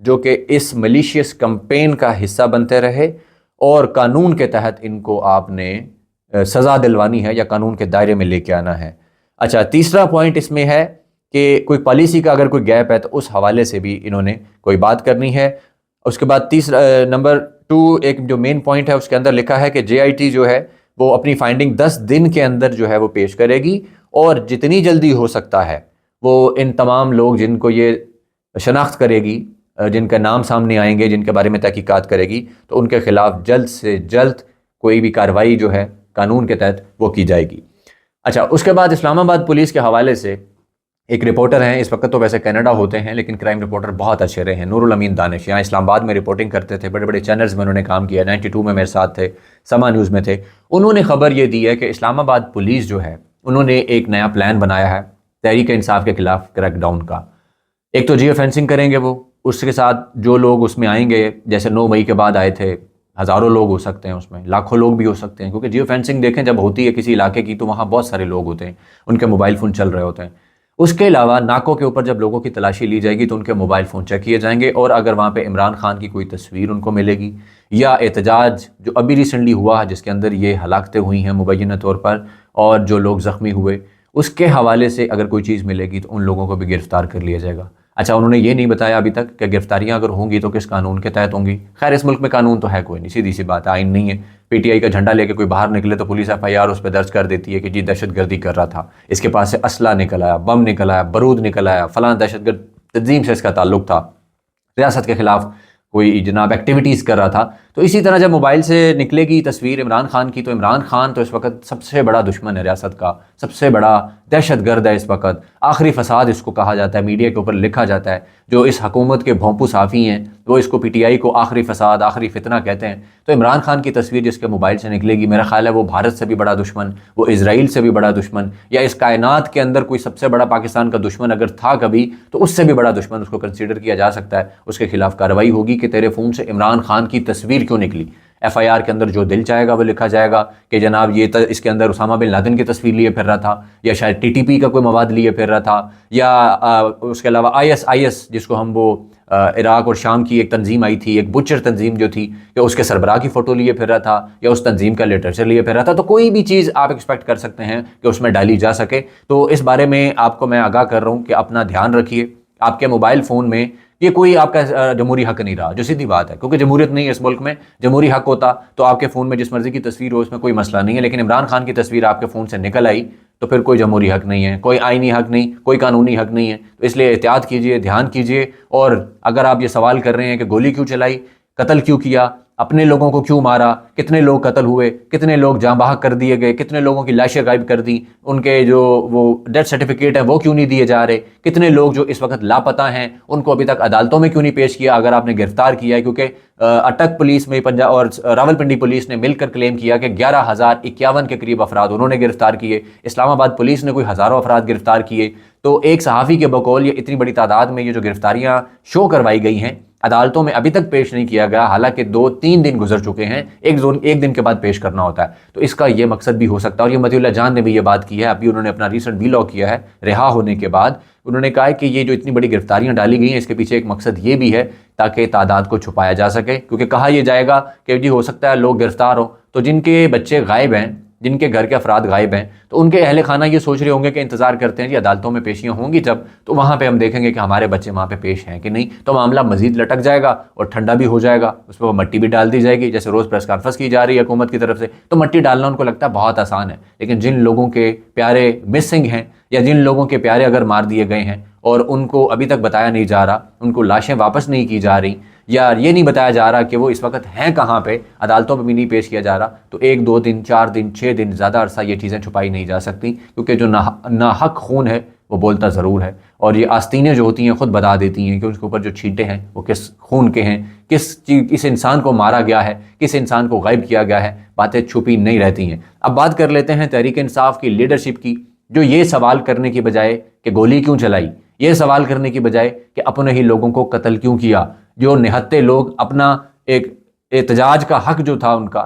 جو کہ اس malicious campaign کا حصہ بنتے رہے، اور قانون کے تحت ان کو آپ نے سزا دلوانی ہے یا قانون کے دائرے میں لے کے آنا ہے۔ اچھا، تیسرا پوائنٹ اس میں ہے کہ کوئی پالیسی کا اگر کوئی گیپ ہے تو اس حوالے سے بھی انہوں نے کوئی بات کرنی ہے۔ اس کے بعد تیسرا نمبر 2 ایک جو مین پوائنٹ ہے اس کے اندر لکھا ہے کہ جے آئی ٹی جو ہے وہ اپنی فائنڈنگ 10 دن کے اندر جو ہے وہ پیش کرے گی، اور جتنی جلدی ہو سکتا ہے وہ ان تمام لوگ جن کو یہ شناخت کرے گی، جن کا نام سامنے آئیں گے، جن کے بارے میں تحقیقات کرے گی، تو ان کے خلاف جلد سے جلد کوئی بھی کارروائی جو ہے قانون کے تحت وہ کی جائے گی۔ اچھا، اس کے بعد اسلام آباد پولیس کے حوالے سے ایک رپورٹر ہیں، اس وقت تو ویسے کینیڈا ہوتے ہیں لیکن کرائم رپورٹر بہت اچھے رہے ہیں، نور الامین دانش، یہاں اسلام آباد میں رپورٹنگ کرتے تھے، بڑے بڑے چینلز میں انہوں نے کام کیا، 92 میں میرے ساتھ تھے، سما نیوز میں تھے۔ انہوں نے خبر یہ دی ہے کہ اسلام آباد پولیس جو ہے انہوں نے ایک نیا پلان بنایا ہے تحریک انصاف کے خلاف کریک ڈاؤن کا۔ ایک تو جیو فینسنگ کریں گے وہ، اس کے ساتھ جو لوگ اس میں آئیں گے، جیسے 9 مئی کے بعد آئے تھے، ہزاروں لوگ ہو سکتے ہیں اس میں، لاکھوں لوگ بھی ہو سکتے ہیں، کیونکہ جیو فینسنگ دیکھیں جب ہوتی ہے کسی علاقے کی تو وہاں بہت سارے لوگ ہوتے ہیں، ان کے موبائل فون چل رہے ہوتے ہیں۔ اس کے علاوہ ناکوں کے اوپر جب لوگوں کی تلاشی لی جائے گی تو ان کے موبائل فون چیک کیے جائیں گے، اور اگر وہاں پہ عمران خان کی کوئی تصویر ان کو ملے گی یا احتجاج جو ابھی ریسنٹلی ہوا جس کے اندر یہ ہلاکتیں ہوئی ہیں مبینہ طور پر اور جو لوگ زخمی ہوئے، اس کے حوالے سے اگر کوئی چیز ملے گی تو ان لوگوں کو بھی گرفتار کر لیا جائے گا۔ اچھا، انہوں نے یہ نہیں بتایا ابھی تک کہ گرفتاریاں اگر ہوں گی تو کس قانون کے تحت ہوں گی۔ خیر اس ملک میں قانون تو ہے کوئی نہیں، سیدھی سی بات ہے، آئین نہیں ہے۔ پی ٹی آئی کا جھنڈا لے کے کوئی باہر نکلے تو پولیس ایف آئی آر اس پہ درج کر دیتی ہے کہ جی دہشت گردی کر رہا تھا، اس کے پاس سے اسلحہ نکل آیا، بم نکل آیا، بارود نکل آیا، فلاں دہشت گرد تنظیم سے اس کا تعلق تھا، ریاست کے خلاف کوئی جناب ایکٹیویٹیز کر رہا تھا۔ تو اسی طرح جب موبائل سے نکلے گی تصویر عمران خان کی، تو عمران خان تو اس وقت سب سے بڑا دشمن ہے ریاست کا، سب سے بڑا دہشت گرد ہے اس وقت، آخری فساد اس کو کہا جاتا ہے، میڈیا کے اوپر لکھا جاتا ہے، جو اس حکومت کے بھونپو صحافی ہیں وہ اس کو پی ٹی آئی کو آخری فساد، آخری فتنہ کہتے ہیں۔ تو عمران خان کی تصویر جس کے موبائل سے نکلے گی، میرا خیال ہے وہ بھارت سے بھی بڑا دشمن، وہ اسرائیل سے بھی بڑا دشمن، یا اس کائنات کے اندر کوئی سب سے بڑا پاکستان کا دشمن اگر تھا کبھی تو اس سے بھی بڑا دشمن اس کو کنسیڈر کیا جا سکتا ہے۔ اس کے خلاف کارروائی ہوگی کہ تیرے فون سے عمران خان کی تصویر کیوں نکلی۔ ایف آئی آر کے اندر جو دل چاہے گا وہ لکھا جائے گا کہ جناب یہ اس کے اندر اسامہ بن لادن کی تصویر لیے پھر رہا تھا، یا شاید ٹی ٹی پی کا کوئی مواد لیے پھر رہا تھا، یا اس کے علاوہ آئی ایس جس کو ہم وہ عراق اور شام کی ایک تنظیم آئی تھی، ایک بچر تنظیم جو تھی، کہ اس کے سربراہ کی فوٹو لیے پھر رہا تھا، یا اس تنظیم کا لٹریچر لیے پھر رہا تھا۔ تو کوئی بھی چیز آپ ایکسپیکٹ کر سکتے ہیں کہ اس میں ڈالی جا سکے۔ تو اس بارے میں آپ کو میں آگاہ کر رہا ہوں کہ اپنا دھیان رکھیے، آپ کے موبائل فون میں یہ کوئی آپ کا جمہوری حق نہیں رہا، جو سیدھی بات ہے، کیونکہ جمہوریت نہیں ہے اس ملک میں۔ جمہوری حق ہوتا تو آپ کے فون میں جس مرضی کی تصویر ہو، اس میں کوئی مسئلہ نہیں ہے، لیکن عمران خان کی تصویر آپ کے فون سے نکل آئی تو پھر کوئی جمہوری حق نہیں ہے، کوئی آئینی حق نہیں، کوئی قانونی حق نہیں ہے۔ تو اس لیے احتیاط کیجئے، دھیان کیجئے، اور اگر آپ یہ سوال کر رہے ہیں کہ گولی کیوں چلائی، قتل کیوں کیا، اپنے لوگوں کو کیوں مارا، کتنے لوگ قتل ہوئے، کتنے لوگ جاں بحق کر دیے گئے، کتنے لوگوں کی لاشیں غائب کر دی، ان کے جو وہ ڈیتھ سرٹیفکیٹ ہے وہ کیوں نہیں دیے جا رہے، کتنے لوگ جو اس وقت لاپتہ ہیں ان کو ابھی تک عدالتوں میں کیوں نہیں پیش کیا اگر آپ نے گرفتار کیا ہے، کیونکہ اٹک پولیس میں پنجاب اور راولپنڈی پولیس نے مل کر کلیم کیا کہ 11,051 کے قریب افراد انہوں نے گرفتار کیے، اسلام آباد پولیس نے کوئی ہزاروں افراد گرفتار کیے۔ تو ایک صحافی کے بقول یہ اتنی بڑی تعداد میں یہ جو گرفتاریاں شو کروائی گئی ہیں عدالتوں میں ابھی تک پیش نہیں کیا گیا، حالانکہ 2-3 دن گزر چکے ہیں، ایک دن کے بعد پیش کرنا ہوتا ہے۔ تو اس کا یہ مقصد بھی ہو سکتا ہے، اور یہ مطیع اللہ جان نے بھی یہ بات کی ہے، ابھی انہوں نے اپنا ریسنٹ ویلاگ کیا ہے رہا ہونے کے بعد، انہوں نے کہا ہے کہ یہ جو اتنی بڑی گرفتاریاں ڈالی گئی ہیں اس کے پیچھے ایک مقصد یہ بھی ہے تاکہ تعداد کو چھپایا جا سکے، کیونکہ کہا یہ جائے گا کہ جی ہو سکتا ہے لوگ گرفتار ہوں تو جن کے بچے غائب ہیں، جن کے گھر کے افراد غائب ہیں، تو ان کے اہل خانہ یہ سوچ رہے ہوں گے کہ انتظار کرتے ہیں جی عدالتوں میں پیشیاں ہوں گی جب، تو وہاں پہ ہم دیکھیں گے کہ ہمارے بچے وہاں پہ پیش ہیں کہ نہیں، تو معاملہ مزید لٹک جائے گا اور ٹھنڈا بھی ہو جائے گا، اس پہ وہ مٹی بھی ڈال دی جائے گی، جیسے روز پریس کانفرنس کی جا رہی ہے حکومت کی طرف سے، تو مٹی ڈالنا ان کو لگتا ہے بہت آسان ہے، لیکن جن لوگوں کے پیارے مسنگ ہیں یا جن لوگوں کے پیارے اگر مار دیے گئے ہیں اور ان کو ابھی تک بتایا نہیں جا رہا، ان کو لاشیں واپس نہیں کی جا رہی، یا یہ نہیں بتایا جا رہا کہ وہ اس وقت ہیں کہاں پہ، عدالتوں میں بھی نہیں پیش کیا جا رہا، تو 1-2 دن 4 دن 6 دن زیادہ عرصہ یہ چیزیں چھپائی نہیں جا سکتی، کیونکہ جو ناحق خون ہے وہ بولتا ضرور ہے، اور یہ آستینیں جو ہوتی ہیں خود بتا دیتی ہیں کہ اس کے اوپر جو چھینٹے ہیں وہ کس خون کے ہیں، کس انسان کو مارا گیا ہے، کس انسان کو غائب کیا گیا ہے، باتیں چھپی نہیں رہتی ہیں۔ اب بات کر لیتے ہیں تحریک انصاف کی لیڈرشپ کی، جو یہ سوال کرنے کی بجائے کہ گولی کیوں چلائی، یہ سوال کرنے کی بجائے کہ اپنے ہی لوگوں کو قتل کیوں کیا، جو نہتے لوگ اپنا ایک احتجاج کا حق جو تھا ان کا،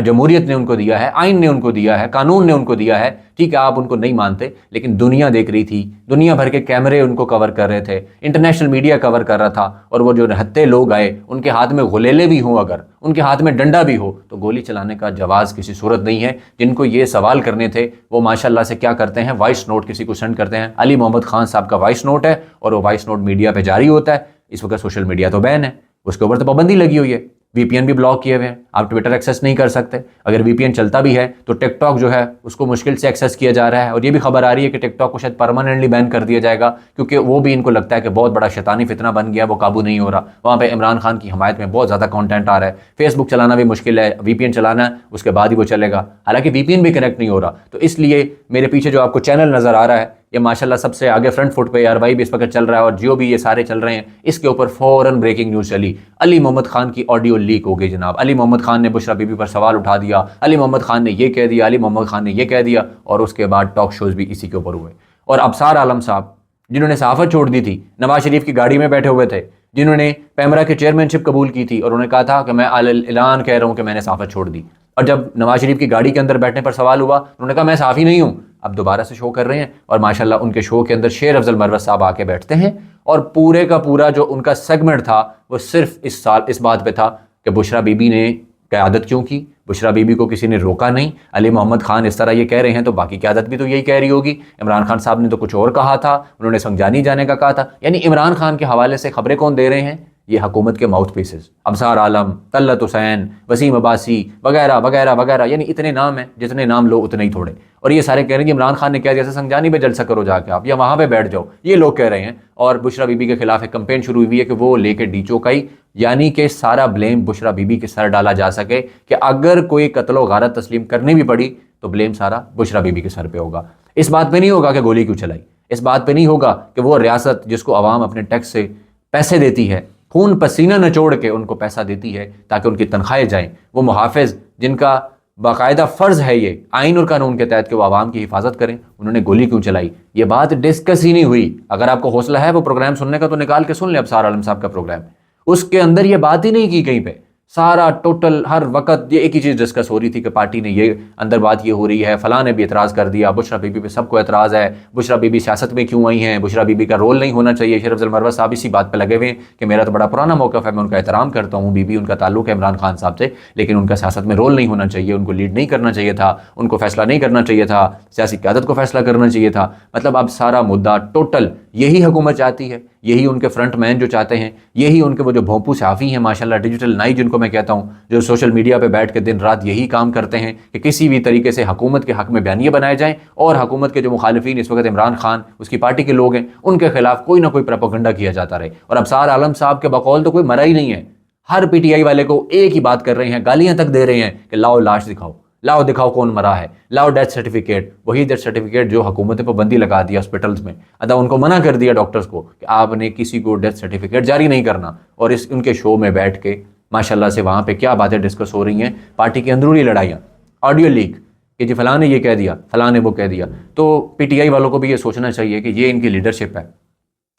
جمہوریت نے ان کو دیا ہے، آئین نے ان کو دیا ہے، قانون نے ان کو دیا ہے، ٹھیک ہے آپ ان کو نہیں مانتے، لیکن دنیا دیکھ رہی تھی، دنیا بھر کے کیمرے ان کو کور کر رہے تھے، انٹرنیشنل میڈیا کور کر رہا تھا، اور وہ جو نہتے لوگ آئے ان کے ہاتھ میں غلیلے بھی ہوں، اگر ان کے ہاتھ میں ڈنڈا بھی ہو تو گولی چلانے کا جواز کسی صورت نہیں ہے۔ جن کو یہ سوال کرنے تھے وہ ماشاءاللہ سے کیا کرتے ہیں، وائس نوٹ کسی کو سینڈ کرتے ہیں۔ علی محمد خان صاحب کا وائس نوٹ ہے اور وہ وائس نوٹ میڈیا پہ جاری ہوتا ہے۔ اس وقت سوشل میڈیا تو بین ہے، اس کے اوپر تو پابندی لگی ہوئی ہے، وی پی این بھی بلاک کیے ہوئے ہیں، آپ ٹویٹر ایکسیس نہیں کر سکتے۔ اگر وی پی این چلتا بھی ہے تو ٹک ٹاک جو ہے اس کو مشکل سے ایکسیس کیا جا رہا ہے، اور یہ بھی خبر آ رہی ہے کہ ٹک ٹاک کو شاید پرماننٹلی بین کر دیا جائے گا، کیونکہ وہ بھی ان کو لگتا ہے کہ بہت بڑا شیطانی فتنہ بن گیا، وہ قابو نہیں ہو رہا، وہاں پہ عمران خان کی حمایت میں بہت زیادہ کانٹینٹ آ رہا ہے۔ فیس بک چلانا بھی مشکل ہے، وی پی این چلانا ہے اس کے بعد ہی وہ چلے گا، حالانکہ وی پی این بھی کنیکٹ نہیں ہو رہا۔ تو اس لیے میرے پیچھے جو آپ کو چینل نظر آ رہا ہے یہ ماشاءاللہ سب سے آگے فرنٹ فٹ پہ، RY بھی اس وقت چل رہا ہے اور جیو بھی، یہ سارے چل رہے ہیں۔ اس کے اوپر فوراً بریکنگ نیوز چلی، علی محمد خان کی آڈیو لیک ہو گئی جناب، علی محمد خان نے بشریٰ بی بی پر سوال اٹھا دیا، علی محمد خان نے یہ کہہ دیا، علی محمد خان نے یہ کہہ دیا، اور اس کے بعد ٹاک شوز بھی اسی کے اوپر ہوئے۔ اور ابصار عالم صاحب جنہوں نے صحافت چھوڑ دی تھی، نواز شریف کی گاڑی میں بیٹھے ہوئے تھے، جنہوں نے پیمرا کی چیئرمین شپ قبول کی تھی، اور انہوں نے کہا تھا کہ میں اعلان کہہ رہا ہوں کہ میں نے صحافت چھوڑ دی، اور جب نواز شریف کی گاڑی کے اندر بیٹھنے پر سوال ہوا انہوں نے کہا میں صحافی نہیں ہوں، اب دوبارہ سے شو کر رہے ہیں، اور ماشاءاللہ ان کے شو کے اندر شیر افضل مروت صاحب آ کے بیٹھتے ہیں، اور پورے کا پورا جو ان کا سیگمنٹ تھا وہ صرف اس بات پہ تھا کہ بشریٰ بی بی نے قیادت کیوں کی، بشریٰ بی بی کو کسی نے روکا نہیں، علی محمد خان اس طرح یہ کہہ رہے ہیں تو باقی قیادت بھی تو یہی کہہ رہی ہوگی، عمران خان صاحب نے تو کچھ اور کہا تھا، انہوں نے سنجانی جانے کا کہا تھا، یعنی عمران خان کے حوالے سے خبریں کون دے رہے ہیں؟ یہ حکومت کے ماؤتھ پیسز، ابصار عالم، طلعت حسین، وسیم عباسی وغیرہ وغیرہ وغیرہ، یعنی اتنے نام ہیں، جتنے نام لو اتنے ہی تھوڑے، اور یہ سارے کہہ رہے ہیں کہ عمران خان نے کہہ دیا جیسے سنجانی پہ جلسہ کرو جا کے آپ، یا وہاں پہ بیٹھ جاؤ، یہ لوگ کہہ رہے ہیں۔ اور بشریٰ بی بی کے خلاف ایک کمپین شروع ہوئی ہے کہ وہ لے کے ڈی چوکائی، یعنی کہ سارا بلیم بشریٰ بی بی کے سر ڈالا جا سکے کہ اگر کوئی قتل و غارت تسلیم کرنی بھی پڑی تو بلیم سارا بشریٰ بی بی کے سر پہ ہوگا۔ اس بات پہ نہیں ہوگا کہ گولی کیوں چلائی، اس بات پہ نہیں ہوگا کہ وہ ریاست جس کو عوام اپنے ٹیکس سے پیسے دیتی ہے، خون پسینہ نچوڑ کے ان کو پیسہ دیتی ہے تاکہ ان کی تنخواہیں جائیں، وہ محافظ جن کا باقاعدہ فرض ہے یہ آئین اور قانون کے تحت کہ وہ عوام کی حفاظت کریں، انہوں نے گولی کیوں چلائی، یہ بات ڈسکس ہی نہیں ہوئی۔ اگر آپ کو حوصلہ ہے وہ پروگرام سننے کا تو نکال کے سن لیں، ابصار عالم صاحب کا پروگرام، اس کے اندر یہ بات ہی نہیں کی کہیں پہ، سارا ٹوٹل ہر وقت یہ ایک ہی چیز ڈسکس ہو رہی تھی کہ پارٹی نے یہ اندر بات یہ ہو رہی ہے، فلاں نے بھی اعتراض کر دیا، بشریٰ بی بی پہ سب کو اعتراض ہے، بشریٰ بی بی سیاست میں کیوں آئی ہیں، بشریٰ بی بی کا رول نہیں ہونا چاہیے۔ شیر افضل مروت صاحب اسی بات پہ لگے ہوئے ہیں کہ میرا تو بڑا پرانا موقف ہے، میں ان کا احترام کرتا ہوں، بی بی ان کا تعلق ہے عمران خان صاحب سے، لیکن ان کا سیاست میں رول نہیں ہونا چاہیے، ان کو لیڈ نہیں کرنا چاہیے تھا، ان کو فیصلہ نہیں کرنا چاہیے تھا، سیاسی قیادت کو فیصلہ کرنا چاہیے تھا۔ مطلب اب سارا مدعا ٹوٹل یہی حکومت چاہتی ہے، یہی ان کے فرنٹ مین جو چاہتے ہیں، یہی ان کے وہ جو بھونپو صحافی ہیں ماشاءاللہ، ڈیجیٹل نائی جن کو میں کہتا ہوں، جو سوشل میڈیا پہ بیٹھ کے دن رات یہی کام کرتے ہیں کہ کسی بھی طریقے سے حکومت کے حق میں بیانیے بنائے جائیں، اور حکومت کے جو مخالفین اس وقت عمران خان اس کی پارٹی کے لوگ ہیں ان کے خلاف کوئی نہ کوئی پروپیگنڈا کیا جاتا رہے۔ اور ابصار عالم صاحب کے بقول تو کوئی مرا ہی نہیں ہے، ہر پی ٹی آئی والے کو ایک ہی بات کر رہے ہیں، گالیاں تک دے رہے ہیں کہ لاؤ لاش دکھاؤ، لاؤ دکھاؤ کون مرا ہے، لاؤ ڈیتھ سرٹیفکیٹ، وہی ڈیتھ سرٹیفکیٹ جو حکومت نے پابندی لگا دیا ہاسپٹلز میں، ادا ان کو منع کر دیا ڈاکٹرز کو کہ آپ نے کسی کو ڈیتھ سرٹیفکیٹ جاری نہیں کرنا، اور ان کے شو میں بیٹھ کے ماشاءاللہ سے وہاں پہ کیا باتیں ڈسکس ہو رہی ہیں، پارٹی کی اندرونی لڑائیاں، آڈیو لیک کہ جی فلاں نے یہ کہہ دیا، فلاں نے وہ کہہ دیا۔ تو پی ٹی آئی والوں کو بھی یہ سوچنا چاہیے کہ یہ ان کی لیڈرشپ ہے،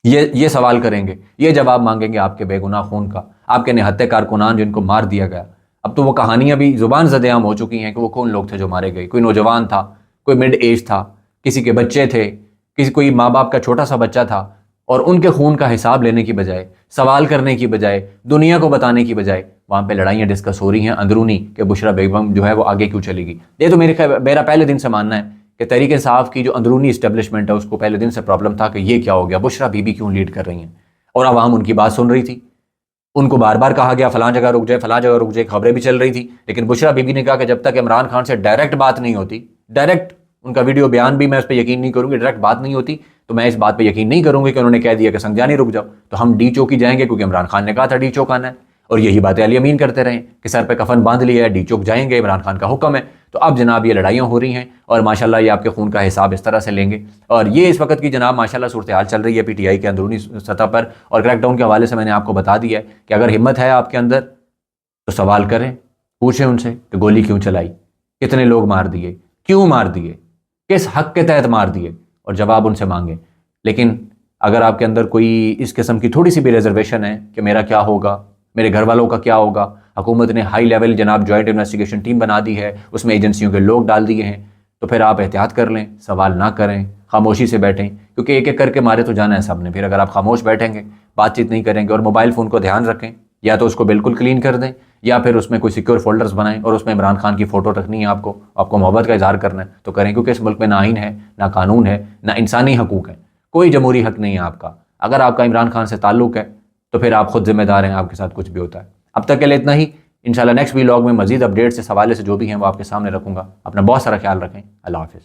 یہ سوال کریں گے، یہ جواب مانگیں گے آپ کے بے گناہ خون کا، آپ کے نہتے کارکنان جن کو مار دیا گیا۔ اب تو وہ کہانیاں بھی زبان زدِ عام ہو چکی ہیں کہ وہ کون لوگ تھے جو مارے گئے، کوئی نوجوان تھا، کوئی مڈ ایج تھا، کسی کے بچے تھے، کوئی ماں باپ کا چھوٹا سا بچہ تھا، اور ان کے خون کا حساب لینے کی بجائے، سوال کرنے کی بجائے، دنیا کو بتانے کی بجائے وہاں پہ لڑائیاں ڈسکس ہو رہی ہیں اندرونی کہ بشریٰ بیگم جو ہے وہ آگے کیوں چلے گی۔ یہ تو میرا پہلے دن سے ماننا ہے کہ تحریک انصاف کی جو اندرونی اسٹیبلشمنٹ ہے اس کو پہلے دن سے پرابلم تھا کہ یہ کیا ہو گیا، بشریٰ بی بی کیوں لیڈ کر رہی ہیں، اور عوام ان کی بات سن رہی تھی، ان کو بار بار کہا گیا فلاں جگہ رک جائے، فلاں جگہ رک جائے، خبریں بھی چل رہی تھی، لیکن بشریٰ بی بی نے کہا کہ جب تک عمران خان سے ڈائریکٹ بات نہیں ہوتی، ڈائریکٹ ان کا ویڈیو بیان بھی میں اس پہ یقین نہیں کروں گی، ڈائریکٹ بات نہیں ہوتی تو میں اس بات پہ یقین نہیں کروں گی کہ انہوں نے کہہ دیا کہ سنجانی رک جاؤ تو ہم ڈی چوک ہی جائیں گے، کیونکہ عمران خان نے کہا تھا ڈی چوک آنا ہے، اور یہی باتیں علی امین کرتے رہے کہ سر پہ کفن باندھ لیا ہے، ڈی چوک جائیں گے، عمران خان کا حکم ہے۔ تو اب جناب یہ لڑائیاں ہو رہی ہیں، اور ماشاءاللہ یہ آپ کے خون کا حساب اس طرح سے لیں گے، اور یہ اس وقت کی جناب ماشاءاللہ صورتحال چل رہی ہے پی ٹی آئی کے اندرونی سطح پر، اور کریک ڈاؤن کے حوالے سے میں نے آپ کو بتا دیا ہے کہ اگر ہمت ہے آپ کے اندر تو سوال کریں، پوچھیں ان سے کہ گولی کیوں چلائی، کتنے لوگ مار دیے، کیوں مار دیے، کس حق کے تحت مار دیے، اور جواب ان سے مانگیں۔ لیکن اگر آپ کے اندر کوئی اس قسم کی تھوڑی سی بھی ریزرویشن ہے کہ میرا کیا ہوگا، میرے گھر والوں کا کیا ہوگا، حکومت نے ہائی لیول جناب جوائنٹ انویسٹیگیشن ٹیم بنا دی ہے، اس میں ایجنسیوں کے لوگ ڈال دیے ہیں، تو پھر آپ احتیاط کر لیں، سوال نہ کریں، خاموشی سے بیٹھیں، کیونکہ ایک ایک کر کے مارے تو جانا ہے سب نے۔ پھر اگر آپ خاموش بیٹھیں گے، بات چیت نہیں کریں گے، اور موبائل فون کو دھیان رکھیں، یا تو اس کو بالکل کلین کر دیں، یا پھر اس میں کوئی سیکیور فولڈرز بنائیں اور اس میں عمران خان کی فوٹو رکھنی ہے، آپ کو محبت کا اظہار کرنا ہے تو کریں، کیونکہ اس ملک میں نہ آئین ہے، نہ قانون ہے، نہ انسانی حقوق ہیں، کوئی جمہوری حق نہیں ہے آپ کا۔ اگر آپ کا عمران خان سے تعلق ہے تو پھر آپ خود ذمہ دار ہیں، آپ کے ساتھ کچھ بھی ہوتا ہے۔ اب تک کے لیے اتنا ہی، انشاءاللہ نیکسٹ ویلاگ میں مزید اپڈیٹس اس حوالے سے جو بھی ہیں وہ آپ کے سامنے رکھوں گا۔ اپنا بہت سارا خیال رکھیں، اللہ حافظ۔